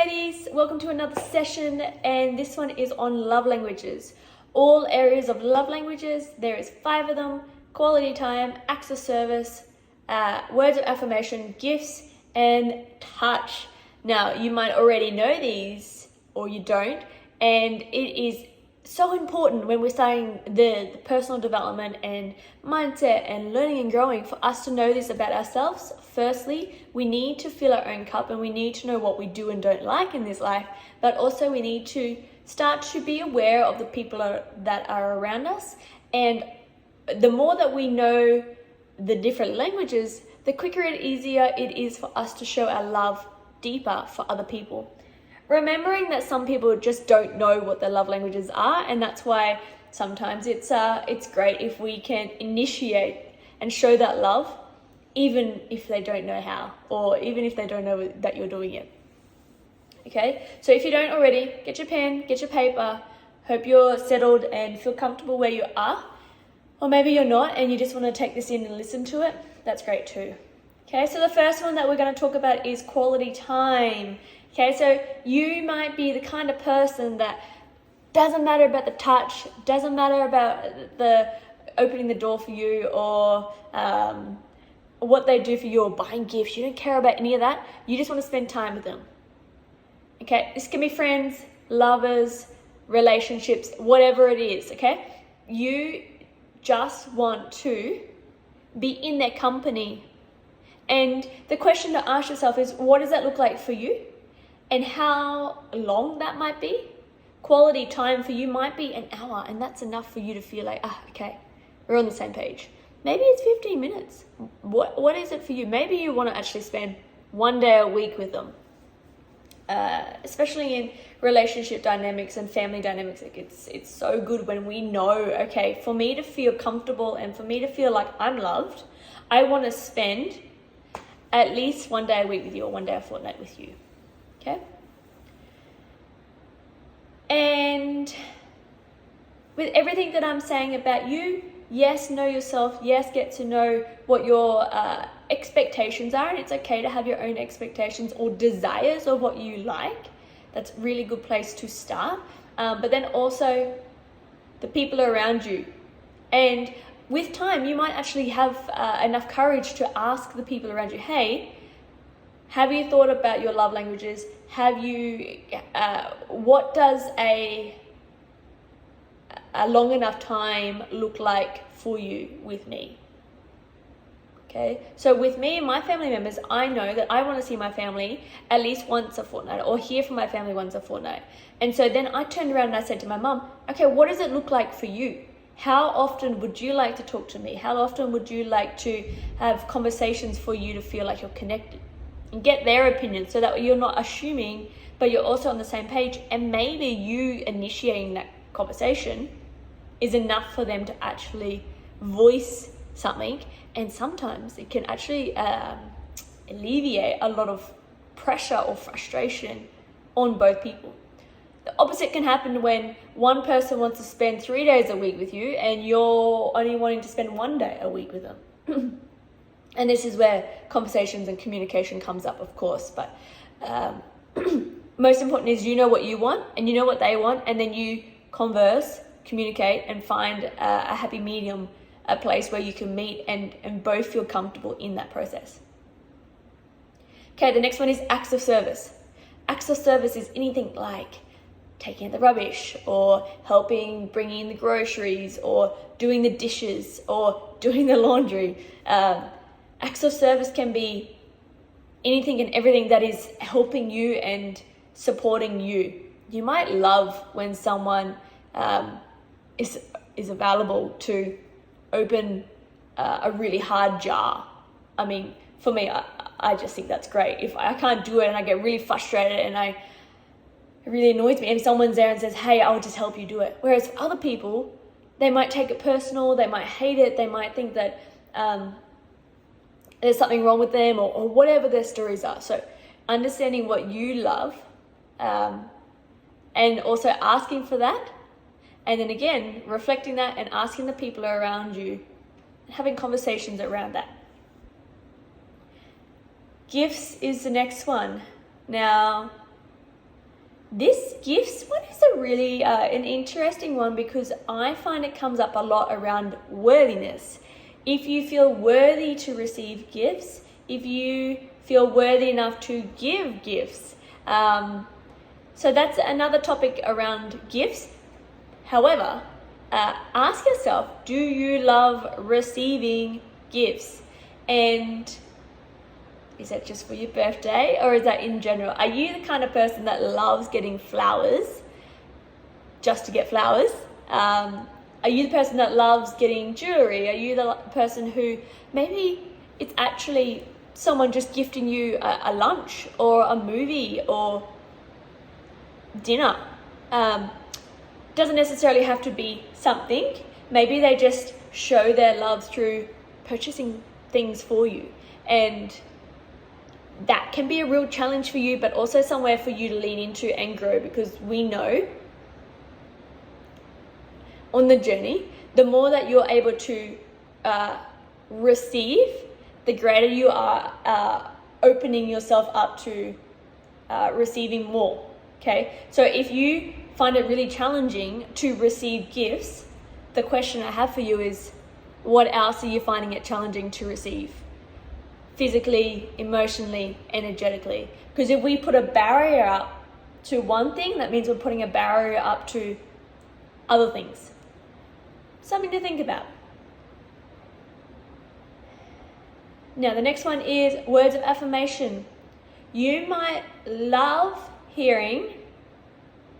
ladies, welcome to another session, and this one is on love languages. All areas of love languages, there is 5 of them: quality time, acts of service, words of affirmation, gifts, and touch. Now, you might already know these, or you don't, and it is so important when we're starting the personal development and mindset and learning and growing for us to know this about ourselves. Firstly, we need to fill our own cup and we need to know what we do and don't like in this life, but also we need to start to be aware of the people that are around us. And the more that we know the different languages, the quicker and easier it is for us to show our love deeper for other people. Remembering that some people just don't know what their love languages are, and that's why sometimes it's great if we can initiate and show that love, even if they don't know how, or even if they don't know that you're doing it. Okay, so if you don't already, get your pen, get your paper. Hope you're settled and feel comfortable where you are, or maybe you're not and you just want to take this in and listen to it. That's great too. Okay, so the first one that we're going to talk about is quality time. Okay, so you might be the kind of person that doesn't matter about the touch, doesn't matter about the opening the door for you, or what they do for you, or buying gifts. You don't care about any of that. You just want to spend time with them. Okay, this can be friends, lovers, relationships, whatever it is, okay? You just want to be in their company. And the question to ask yourself is, what does that look like for you? And how long that might be. Quality time for you might be an hour, and that's enough for you to feel like, okay, we're on the same page. Maybe it's 15 minutes. What is it for you? Maybe you want to actually spend one day a week with them. Especially in relationship dynamics and family dynamics, like it's so good when we know, okay, for me to feel comfortable and for me to feel like I'm loved, I want to spend at least one day a week with you, or one day a fortnight with you. Okay? And with everything that I'm saying about you, yes, know yourself. Yes, get to know what your expectations are, and it's okay to have your own expectations or desires of what you like. That's a really good place to start. But then also the people around you. And with time, you might actually have enough courage to ask the people around you, hey, have you thought about your love languages? Have you, what does a long enough time look like for you with me? Okay, so with me and my family members, I know that I want to see my family at least once a fortnight, or hear from my family once a fortnight. And so then I turned around and I said to my mum, okay, what does it look like for you? How often would you like to talk to me? How often would you like to have conversations for you to feel like you're connected? And get their opinion so that you're not assuming, but you're also on the same page. And maybe you initiating that conversation is enough for them to actually voice something. And sometimes it can actually alleviate a lot of pressure or frustration on both people. The opposite can happen when one person wants to spend 3 days a week with you and you're only wanting to spend 1 day a week with them. And this is where conversations and communication comes up, of course. But most important is you know what you want and you know what they want, and then you converse, communicate, and find a happy medium, a place where you can meet and both feel comfortable in that process. Okay, the next one is acts of service. Acts of service is anything like taking out the rubbish, or helping bringing in the groceries, or doing the dishes, or doing the laundry. Acts of service can be anything and everything that is helping you and supporting you. You might love when someone is available to open a really hard jar. I mean, for me, I just think that's great. If I can't do it and I get really frustrated and it really annoys me, and someone's there and says, hey, I'll just help you do it. Whereas for other people, they might take it personal, they might hate it, they might think that there's something wrong with them, or whatever their stories are. So understanding what you love, and also asking for that, and then again reflecting that and asking the people around you, having conversations around that. Gifts is the next one. Now, This gifts one is a really an interesting one, because I find it comes up a lot around worthiness. If you feel worthy to receive gifts, if you feel worthy enough to give gifts. So that's another topic around gifts. However, ask yourself, do you love receiving gifts? And is that just for your birthday, or is that in general? Are you the kind of person that loves getting flowers just to get flowers? Are you the person that loves getting jewelry? Are you the person who maybe it's actually someone just gifting you a lunch or a movie or dinner? Doesn't necessarily have to be something. Maybe they just show their love through purchasing things for you, and that can be a real challenge for you, but also somewhere for you to lean into and grow, because we know on the journey, the more that you're able to receive, the greater you are opening yourself up to receiving more. Okay, so if you find it really challenging to receive gifts, the question I have for you is, what else are you finding it challenging to receive? Physically, emotionally, energetically. Because if we put a barrier up to one thing, that means we're putting a barrier up to other things. Something to think about. Now, the next one is words of affirmation. You might love hearing,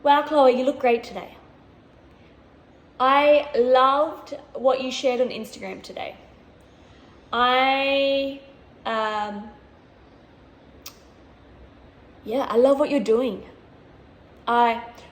wow, Chloe, you look great today. I loved what you shared on Instagram today. I love what you're doing.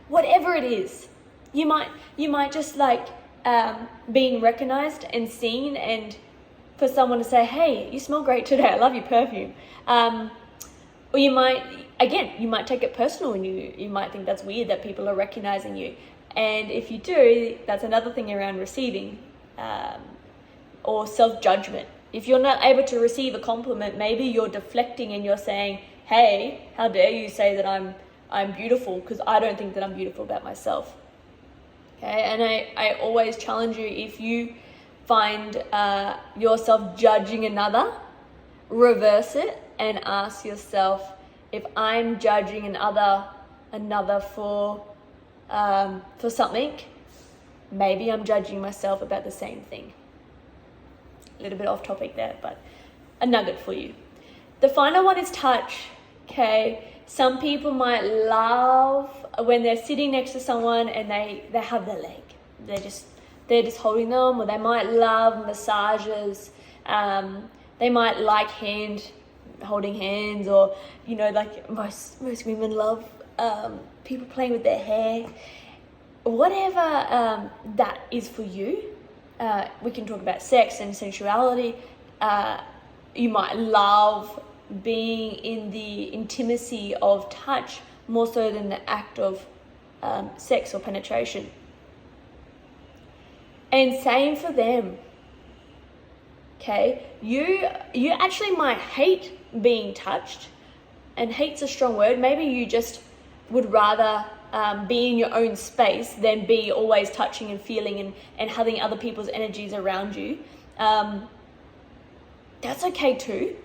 Whatever it is, you might just like being recognized and seen, and for someone to say, hey, you smell great today, I love your perfume. Or you might take it personal, and you might think that's weird that people are recognizing you. And if you do, that's another thing around receiving or self-judgment. If you're not able to receive a compliment, maybe you're deflecting and you're saying, hey, how dare you say that I'm beautiful, because I don't think that I'm beautiful about myself. Okay, and I always challenge you, if you find yourself judging another, reverse it and ask yourself, if I'm judging another for something, maybe I'm judging myself about the same thing. A little bit off topic there, but a nugget for you. The final one is touch. Okay, some people might love when they're sitting next to someone and they have their leg. They're just holding them, or they might love massages. They might like holding hands, or like most women love people playing with their hair. Whatever that is for you. We can talk about sex and sensuality. You might love being in the intimacy of touch more so than the act of sex or penetration. And same for them. Okay, you actually might hate being touched, and hate's a strong word. Maybe you just would rather be in your own space than be always touching and feeling and having other people's energies around you. That's okay too.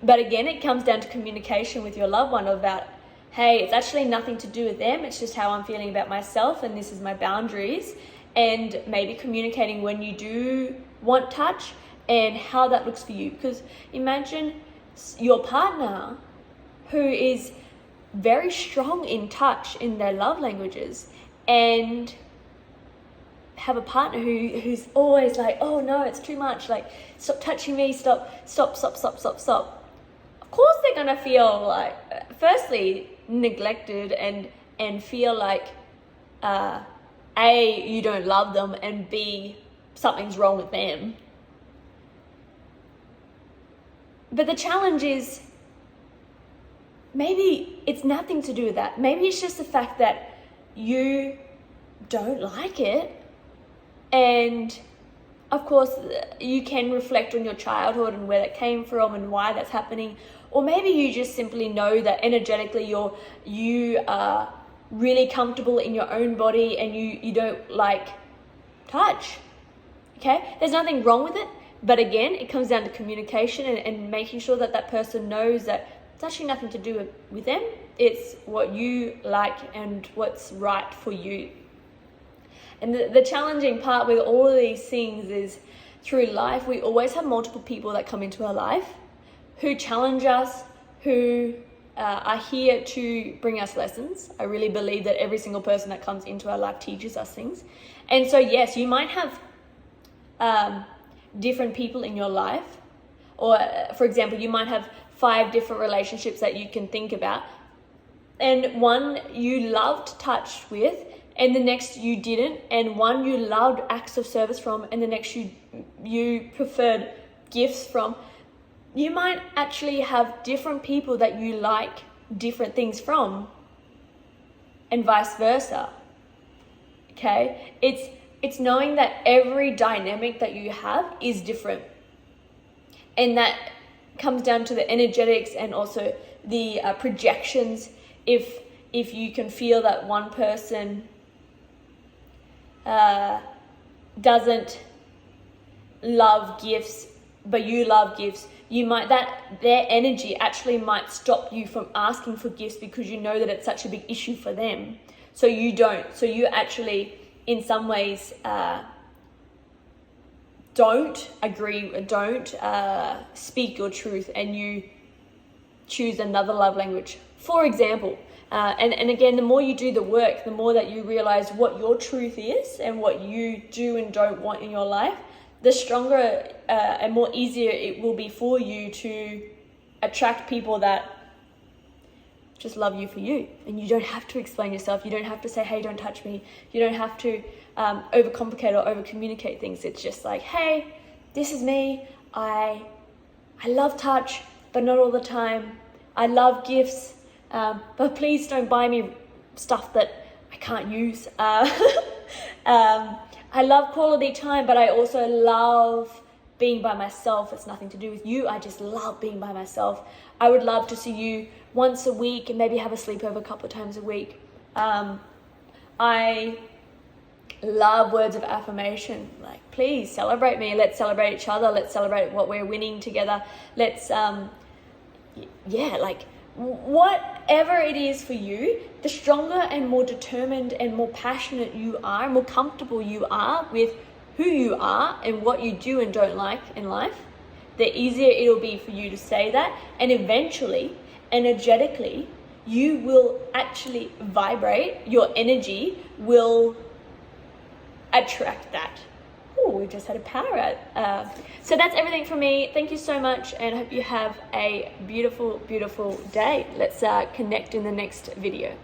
But again, it comes down to communication with your loved one about, hey, it's actually nothing to do with them. It's just how I'm feeling about myself, and this is my boundaries. And maybe communicating when you do want touch and how that looks for you. Because imagine your partner who is very strong in touch in their love languages, and have a partner who's always like, oh no, it's too much, like stop touching me, stop. Of course they're gonna feel like, firstly, neglected and feel like A, you don't love them, and B, something's wrong with them. But the challenge is, maybe it's nothing to do with that. Maybe it's just the fact that you don't like it. And of course, you can reflect on your childhood and where that came from and why that's happening. Or maybe you just simply know that energetically you are really comfortable in your own body and you don't like touch. Okay, there's nothing wrong with it, but again, it comes down to communication and making sure that that person knows that it's actually nothing to do with them. It's what you like and what's right for you. And the challenging part with all of these things is through life, we always have multiple people that come into our life who challenge us, who are here to bring us lessons. I really believe that every single person that comes into our life teaches us things. And so yes, you might have different people in your life, or for example, you might have 5 different relationships that you can think about, and one you loved touch with and the next you didn't, and one you loved acts of service from and the next you preferred gifts from. You might actually have different people that you like different things from, and vice versa. Okay, it's knowing that every dynamic that you have is different, and that comes down to the energetics and also the projections. If you can feel that one person doesn't love gifts but you love gifts, you might, that their energy actually might stop you from asking for gifts because you know that it's such a big issue for them. So you don't. So you actually, in some ways, don't speak your truth, and you choose another love language. For example, and again, the more you do the work, the more that you realize what your truth is and what you do and don't want in your life, the stronger and more easier it will be for you to attract people that just love you for you. And you don't have to explain yourself. You don't have to say, hey, don't touch me. You don't have to overcomplicate or over-communicate things. It's just like, hey, this is me. I love touch, but not all the time. I love gifts, but please don't buy me stuff that I can't use. I love quality time, but I also love being by myself. It's nothing to do with you. I just love being by myself. I would love to see you once a week and maybe have a sleepover a couple of times a week. I love words of affirmation. Like, please celebrate me. Let's celebrate each other. Let's celebrate what we're winning together. Let's, whatever it is for you, the stronger and more determined and more passionate you are, more comfortable you are with who you are and what you do and don't like in life, the easier it'll be for you to say that. And eventually, energetically, you will actually vibrate, your energy will attract that. Oh, we just had a power out. So that's everything from me. Thank you so much, and I hope you have a beautiful, beautiful day. Let's connect in the next video.